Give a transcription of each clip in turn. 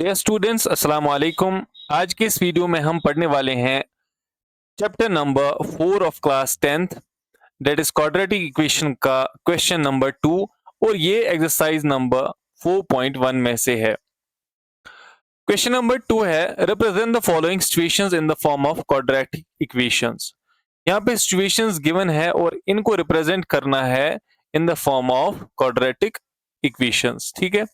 Dear students, अस्सलाम वालेकुम। आज के इस वीडियो में हम पढ़ने वाले हैं chapter number 4 of class 10th, that is quadratic equation का क्वेश्चन नंबर 2। और ये एक्सरसाइज नंबर 4.1 में से है। क्वेश्चन नंबर 2 है, represent the following situations in the form of quadratic equations. यहाँ पे सिचुएशंस गिवन है और इनको रिप्रेजेंट करना है in the form of quadratic equations. ठीक है,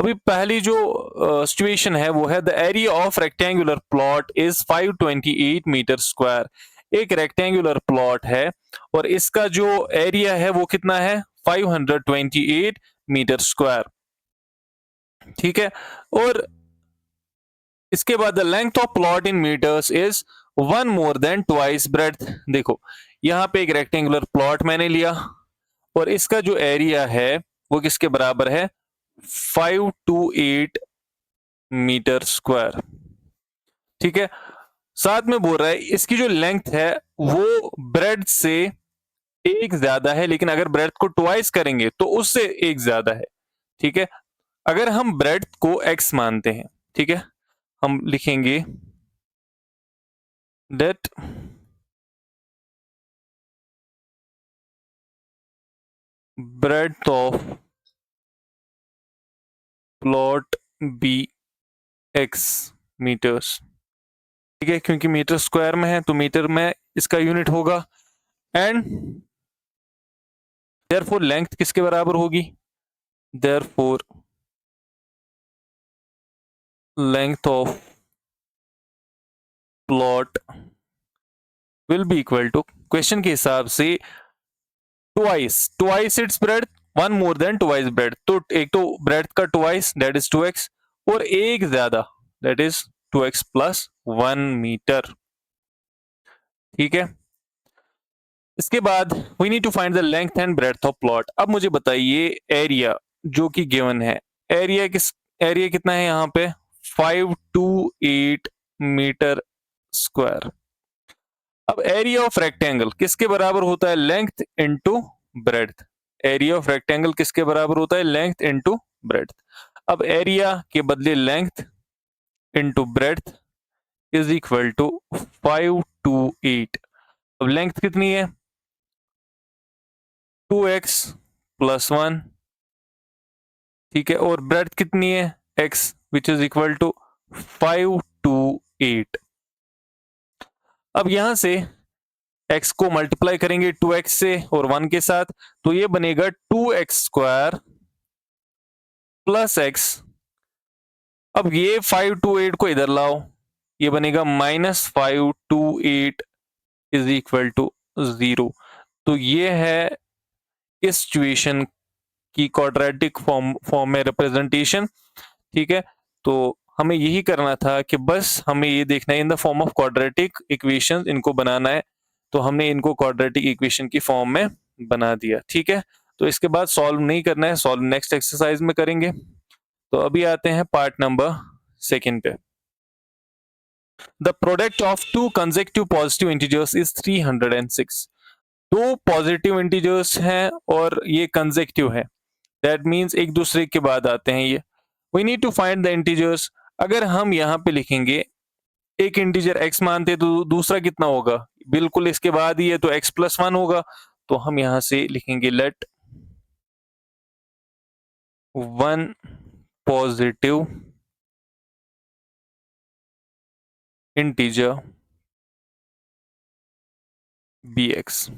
अभी पहली जो सिचुएशन है वो है the area of rectangular plot is 528 metre square. एक रेक्टेंगुलर प्लॉट है और इसका जो एरिया है वो कितना है, 528 मीटर स्क्वायर। ठीक है, और इसके बाद the length of plot in metres is 1 more than twice breadth. देखो, यहाँ पे एक रेक्टेंगुलर प्लॉट मैंने लिया और इसका जो एरिया है वो किसके बराबर है, 528 मीटर स्क्वायर। ठीक है, साथ में बोल रहा है इसकी जो लेंथ है वो ब्रेड से एक ज्यादा है, लेकिन अगर ब्रेड को ट्वाइस करेंगे तो उससे एक ज्यादा है। ठीक है, अगर हम ब्रेड को x मानते हैं, ठीक है, हम लिखेंगे that breadth of plot be x metres. ठीक है, क्योंकि मीटर स्क्वायर में है तो मीटर में इसका यूनिट होगा। एंड देयरफॉर लेंथ किसके बराबर होगी, therefore length of plot will be equal to, question के हिसाब से twice its breadth, 1 more than twice breadth. तो एक तो ब्रेड का ट्वाइस दैट इज 2x, और एक ज्यादा that is 2x plus 1 metre. ठीक है, इसके बाद we need to find the length and breadth of plot. अब मुझे बताइए एरिया जो कि गिवन है, एरिया कितना है यहाँ पे, 528 मीटर स्क्वायर। अब एरिया ऑफ रेक्टेंगल किसके बराबर होता है, length into breadth. Area of rectangle किसके बराबर होता है, लेंथ इनटू ब्रेड्थ। अब एरिया के बदले length into breadth is equal to 528। अब लेंथ कितनी है, 2x प्लस 1। ठीक है, और ब्रेड्थ कितनी है, x which is equal to 528। अब यहां से x को मल्टीप्लाई करेंगे 2x से और 1 के साथ, तो ये बनेगा 2x स्क्वायर प्लस x। अब ये 528 को इधर लाओ, ये बनेगा -528 इज इक्वल टू 0। तो ये है इस सिचुएशन की क्वाड्रेटिक फॉर्म में रिप्रेजेंटेशन। ठीक है, तो हमें यही करना था कि बस हमें ये देखना है in the form of quadratic equation इनको बनाना है। तो हमने इनको क्वाड्रेटिक इक्वेशन की फॉर्म में बना दिया। ठीक है, तो इसके बाद सॉल्व नहीं करना है, सॉल्व नेक्स्ट एक्सरसाइज में करेंगे। तो अभी आते हैं पार्ट नंबर 2 पे। The product of to consecutive positive integers is 306। दो पॉजिटिव इंटीजर्स हैं और ये कंसेक्यूटिव है, दैट मीन्स एक दूसरे के बाद आते हैं ये। We need to find the integers. अगर हम यहाँ पे लिखेंगे एक इंटीजर x मानते तो दूसरा कितना होगा, बिल्कुल इसके बाद ही है तो x प्लस 1 होगा। तो हम यहां से लिखेंगे लेट 1 पॉजिटिव इंटीजर bx,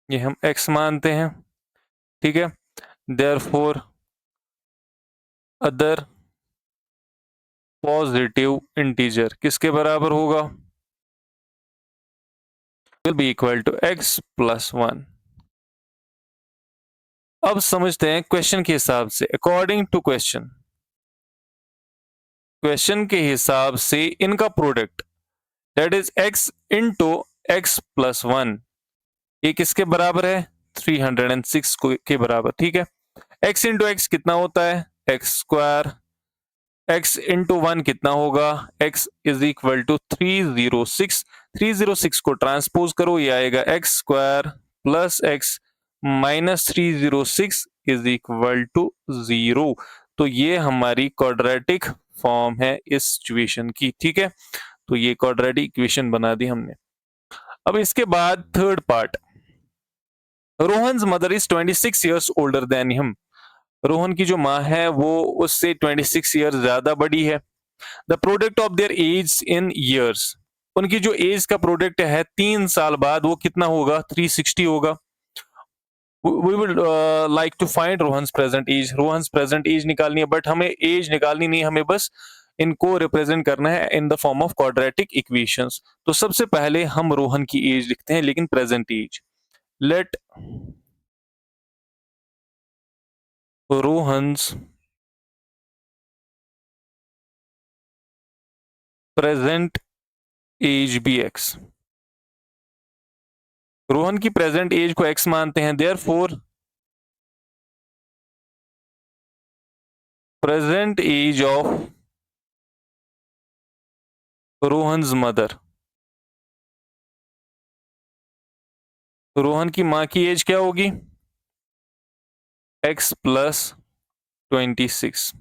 ये हम x मानते हैं। ठीक है, देयरफॉर अदर पॉजिटिव इंटीजर किसके बराबर होगा, will be equal to x plus 1। अब समझते हैं क्वेश्चन के हिसाब से, अकॉर्डिंग टू क्वेश्चन के हिसाब से इनका product that is x into x plus 1, ये किसके बराबर है, 306 के बराबर। ठीक है, x इंटू एक्स कितना होता है, एक्स स्क्वायर, x इंटू 1 कितना होगा, x इज इक्वल टू 306। 306 को ट्रांसपोज करो, ये आएगा x square plus x minus 306 is equal to 0। तो ये हमारी क्वाड्रेटिक फॉर्म है इस इक्वेशन की, ठीक है। तो ये क्वाड्रेटिक इक्वेशन बना दी हमने। अब इसके बाद third part, Rohan's mother is 26 years older than him. Rohan की जो माँ है वो उससे 26 ईयर्स ज्यादा बड़ी है। The product of their age in years, उनकी जो एज का प्रोडक्ट है 3 साल बाद वो कितना होगा, 360 होगा। We will like to find Rohan's present age. Rohan's present age निकालनी है, बट हमें एज निकालनी नहीं, हमें बस इनको रिप्रेजेंट करना है in the form of quadratic equations. तो सबसे पहले हम रोहन की एज लिखते हैं, लेकिन present age. Let Rohan's present age be x. Rohan की प्रेजेंट एज को एक्स मानते हैं, therefore present age of Rohan's mother. Rohan की मां की एज क्या होगी, x प्लस 26,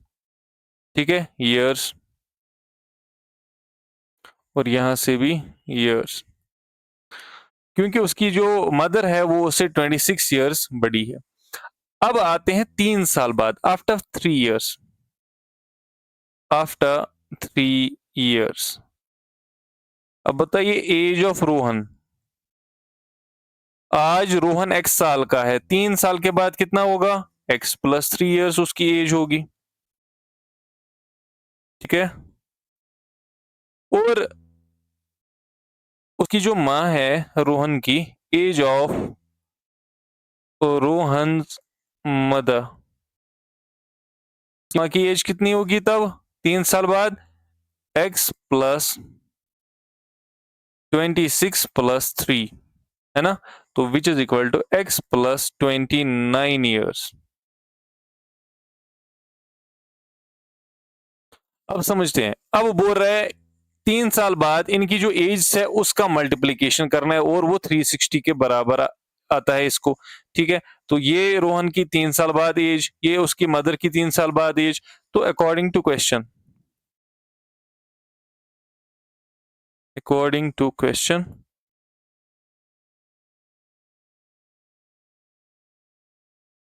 ठीक है, ईयर्स, और यहां से भी ईयर्स, क्योंकि उसकी जो मदर है वो उससे 26 ईयर्स बड़ी है। अब आते हैं 3 साल बाद, आफ्टर 3 ईयर्स, आफ्टर 3 ईयर्स। अब बताइए एज ऑफ रोहन। आज रोहन x साल का है, 3 साल के बाद कितना होगा, x प्लस 3 ईयर्स उसकी एज होगी, ठीक है। और उसकी जो माँ है रोहन की, एज ऑफ रोहन मदर, माँ की एज कितनी होगी तब 3 साल बाद, x प्लस 26 प्लस 3, है ना। तो which is equal to x प्लस 29 ईयर्स। अब समझते हैं, अब बोल रहा है 3 साल बाद इनकी जो एज है उसका मल्टीप्लीकेशन करना है, और वो 360 के बराबर आता है इसको, ठीक है। तो ये रोहन की 3 साल बाद एज, ये उसकी मदर की 3 साल बाद एज। तो according to question, according to question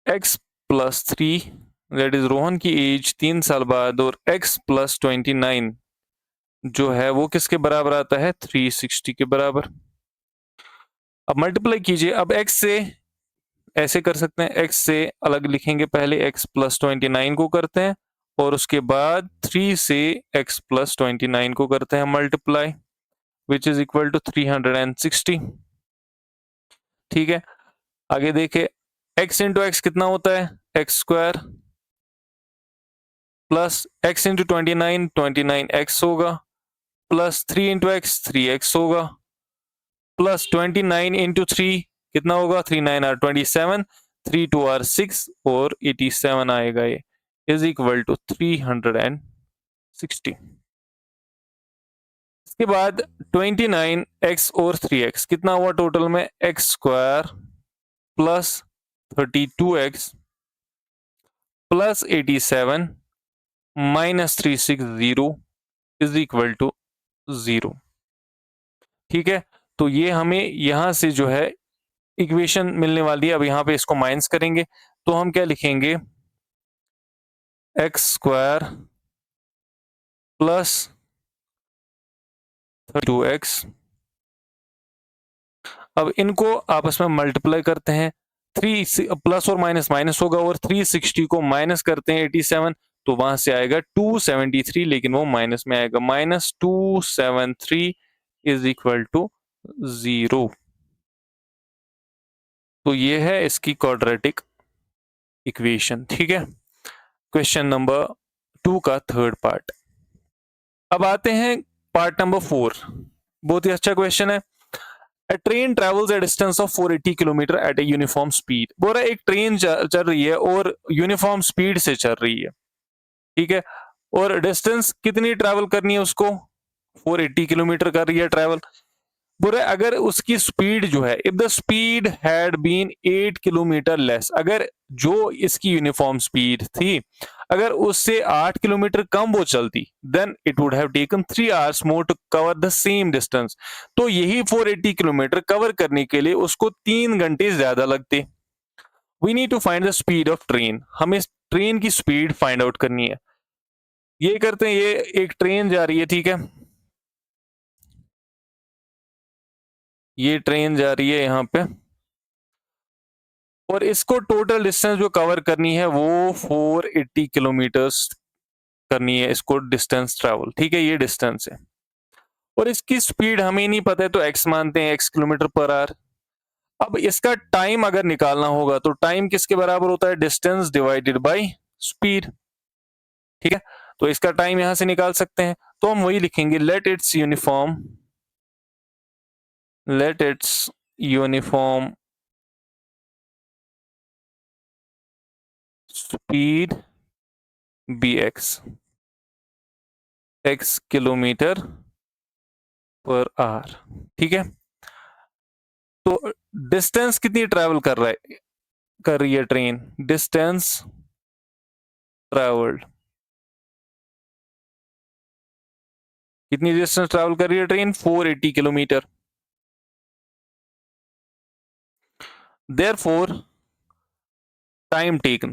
x plus 3, that is Rohan की एज 3 साल बाद, और x प्लस 29 जो है वो किसके बराबर आता है, 360 के बराबर। अब मल्टीप्लाई कीजिए, अब x से ऐसे कर सकते हैं, x से अलग लिखेंगे, पहले x प्लस 29 को करते हैं, और उसके बाद 3 से x प्लस 29 को करते हैं multiply, which is equal to 360, ठीक है। आगे देखे, x इंटू एक्स कितना होता है, x square, plus x into 29, 29x होगा, प्लस 3 इंटू एक्स 3x होगा, प्लस 29 इंटू 3 कितना होगा, 3 9 आर 27, 3 2 आर 6, और 87 आएगा, ये इज इक्वल टू 360। इसके बाद 29x और 3x कितना हुआ टोटल में, x square plus 32x plus 87 minus 360 is equal to 0, ठीक है। तो ये हमें यहां से जो है इक्वेशन मिलने वाली है। अब यहाँ पे इसको माइनस करेंगे, तो हम क्या लिखेंगे, एक्स स्क्वायर प्लस 32x। अब इनको आपस में मल्टीप्लाई करते हैं, 3 प्लस और माइनस माइनस होगा, और 360 को माइनस करते हैं 87, तो वहां से आएगा 273, लेकिन वो माइनस में आएगा, माइनस 273 इज इक्वल टू 0। तो ये है इसकी क्वाड्रेटिक इक्वेशन, ठीक है। क्वेश्चन नंबर 2 का थर्ड पार्ट। अब आते हैं पार्ट नंबर 4, बहुत ही अच्छा क्वेश्चन है। A train travels a distance of 480 kilometre at a uniform speed। बोल रहा है एक ट्रेन चल रही है और यूनिफॉर्म स्पीड से चल रही है, ठीक है, और डिस्टेंस कितनी ट्रैवल करनी है उसको, 480 किलोमीटर कर रही है ट्रैवल। बुरा अगर उसकी स्पीड जो है, if the speed had been 8 kilometre less, अगर जो इसकी यूनिफॉर्म स्पीड थी अगर उससे 8 किलोमीटर कम वो चलती, then it would have taken 3 hours more to cover the same distance. तो यही 480 किलोमीटर कवर करने के लिए उसको 3 घंटे ज्यादा लगते। We need to find the speed of train, हमें ट्रेन की स्पीड फाइंड आउट करनी है। ये करते हैं, ये एक ट्रेन जा रही है, ठीक है, ये ट्रेन जा रही है यहाँ पे, और इसको टोटल डिस्टेंस जो कवर करनी है वो 480 किलोमीटर्स करनी है, इसको डिस्टेंस ट्रैवल, ठीक है, ये डिस्टेंस है। और इसकी स्पीड हमें नहीं पता है तो x मानते हैं, x किलोमीटर पर आवर। अब इसका टाइम अगर निकालना होगा तो टाइम किसके बराबर होता है, डिस्टेंस डिवाइडेड बाय स्पीड, ठीक है। तो इसका टाइम यहां से निकाल सकते हैं, तो हम वही लिखेंगे, let its uniform speed be x kilometre per hour, ठीक है। तो डिस्टेंस कितनी ट्रैवल कर रही है ट्रेन, डिस्टेंस ट्रैवल्ड, कितनी डिस्टेंस ट्रैवल कर रही है train, 480 kilometre. Therefore time taken,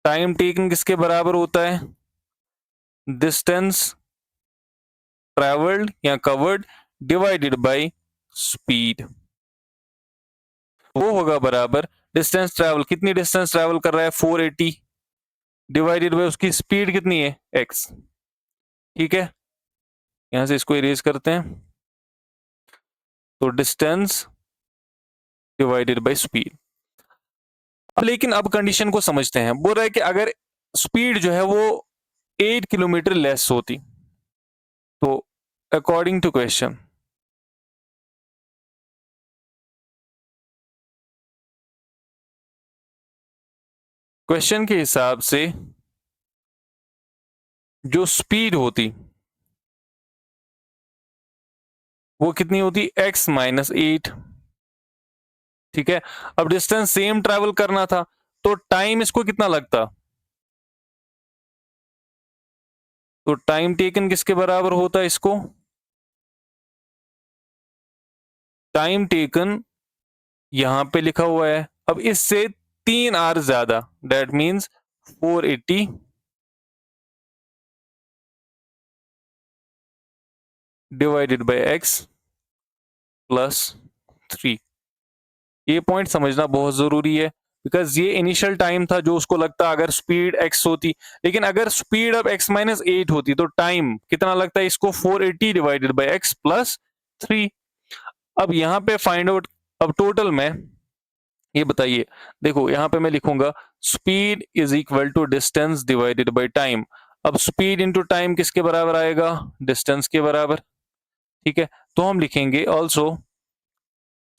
time taken किसके बराबर होता है, डिस्टेंस ट्रैवल्ड या कवर्ड डिवाइडेड बाय स्पीड, वो होगा बराबर डिस्टेंस ट्रैवल, कितनी डिस्टेंस ट्रैवल कर रहा है 480 डिवाइडेड बाय उसकी स्पीड कितनी है x, ठीक है। यहां से इसको इरेज करते हैं, तो डिस्टेंस डिवाइडेड बाय स्पीड। अब लेकिन अब कंडीशन को समझते हैं, बोल रहा है कि अगर स्पीड जो है वो 8 किलोमीटर लेस होती, तो अकॉर्डिंग टू क्वेश्चन, क्वेश्चन के हिसाब से जो स्पीड होती वो कितनी होती, x माइनस 8, ठीक है। अब डिस्टेंस सेम ट्रैवल करना था तो टाइम इसको कितना लगता, तो टाइम टेकन किसके बराबर होता है, इसको टाइम टेकन यहां पे लिखा हुआ है, अब इससे 3 आवर ज्यादा, that means 480 divided by x plus 3। ये पॉइंट समझना बहुत जरूरी है, बिकॉज ये इनिशियल टाइम था जो उसको लगता अगर स्पीड x होती, लेकिन अगर स्पीड अब x माइनस 8 होती तो टाइम कितना लगता है इसको, 480 डिवाइडेड बाय x प्लस 3। अब यहाँ पे फाइंड आउट, अब टोटल में ये बताइए, देखो यहाँ पे मैं लिखूंगा speed is equal to distance divided by time. अब स्पीड इंटू टाइम किसके बराबर आएगा, डिस्टेंस के बराबर, ठीक है। तो हम लिखेंगे also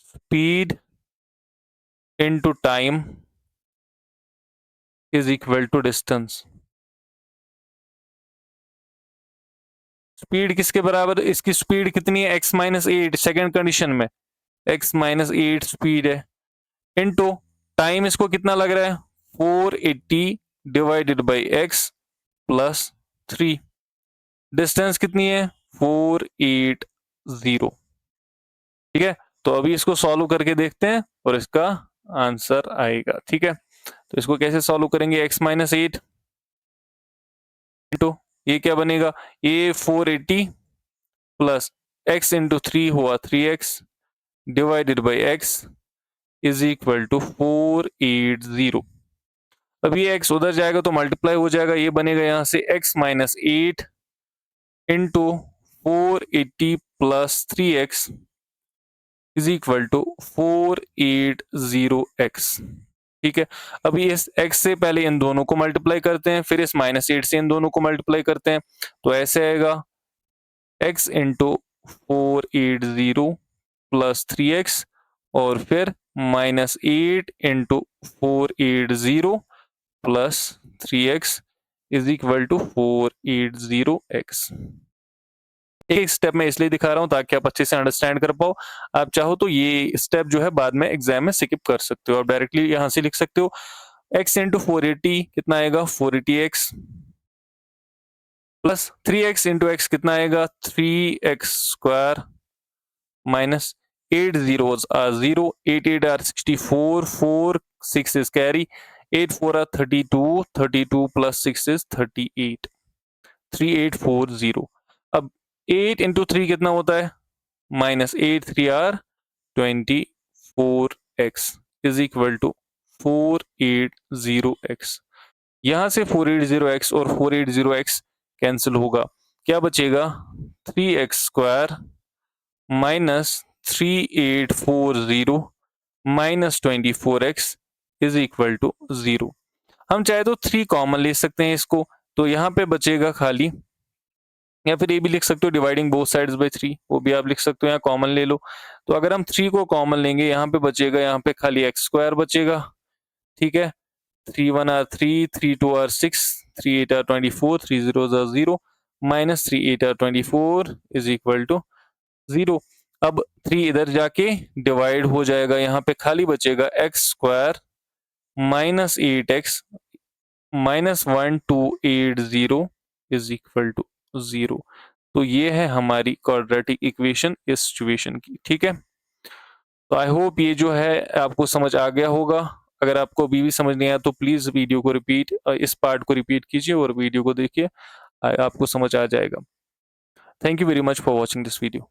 speed into time is equal to distance. Speed किसके बराबर, इसकी स्पीड कितनी है, x माइनस 8 सेकेंड कंडीशन में, x माइनस 8 स्पीड है, इनटू टाइम इसको कितना लग रहा है 480 divided by x plus 3, distance कितनी है 480, ठीक है। तो अभी इसको सॉल्व करके देखते हैं और इसका आंसर आएगा, ठीक है। तो इसको कैसे सॉल्व करेंगे, x माइनस 8 इंटू ये क्या बनेगा, ये 480 प्लस x इंटू 3 हुआ 3x divided by x is equal to 480। अब ये x उधर जाएगा तो मल्टीप्लाई हो जाएगा, ये बनेगा यहां से x minus 8 into 480 plus 3x is equal to 480x, ठीक है। अभी इस x से पहले इन दोनों को मल्टीप्लाई करते हैं, फिर इस माइनस 8 से इन दोनों को मल्टीप्लाई करते हैं, तो ऐसे आएगा x इंटू 480 प्लस 3x और फिर minus 8 into 480 plus 3x is equal to 480x। एक स्टेप मैं इसलिए दिखा रहा हूँ ताकि आप अच्छे से अंडरस्टैंड कर पाओ। आप चाहो तो ये स्टेप जो है बाद में एग्जाम में स्किप कर सकते हो, आप डायरेक्टली यहाँ से लिख सकते हो x इंटू 480 कितना आएगा 480x plus 3x into x कितना आएगा 3x square minus 8 zeros are 0, 8 8 are 64, 4 6 is carry, 8 4 are 32, 32 plus 6 is 38, 3840। अब 8 इंटू 3 कितना होता है minus 8 3 are 24x is equal to 480x। यहां से 480x और 480x कैंसिल होगा, क्या बचेगा 3x square minus 3840 minus 24x is equal to 0। हम चाहे तो 3 कॉमन ले सकते हैं इसको, तो यहाँ पे बचेगा खाली, या फिर ये भी लिख सकते हो डिवाइडिंग बोथ साइड्स बाय 3, वो भी आप लिख सकते हो, यहाँ कॉमन ले लो। तो अगर हम 3 को कॉमन लेंगे यहाँ पे बचेगा, यहाँ पे खाली एक्स स्क्वायर बचेगा, ठीक है। 3 1 are 3, 3 2 are 6, 3 8 are 24, 3 0 are 0 minus 3 8 are 24 is equal to 0। अब 3 इधर जाके डिवाइड हो जाएगा, यहाँ पे खाली बचेगा x square minus 8x minus 1280 is equal to 0। तो ये है हमारी क्वाड्रेटिक इक्वेशन इस सिचुएशन की, ठीक है। तो आई होप ये जो है आपको समझ आ गया होगा। अगर आपको अभी भी समझ नहीं आया तो प्लीज वीडियो को रिपीट, इस पार्ट को रिपीट कीजिए और वीडियो को देखिए, आपको समझ आ जाएगा। Thank you very much for watching this video.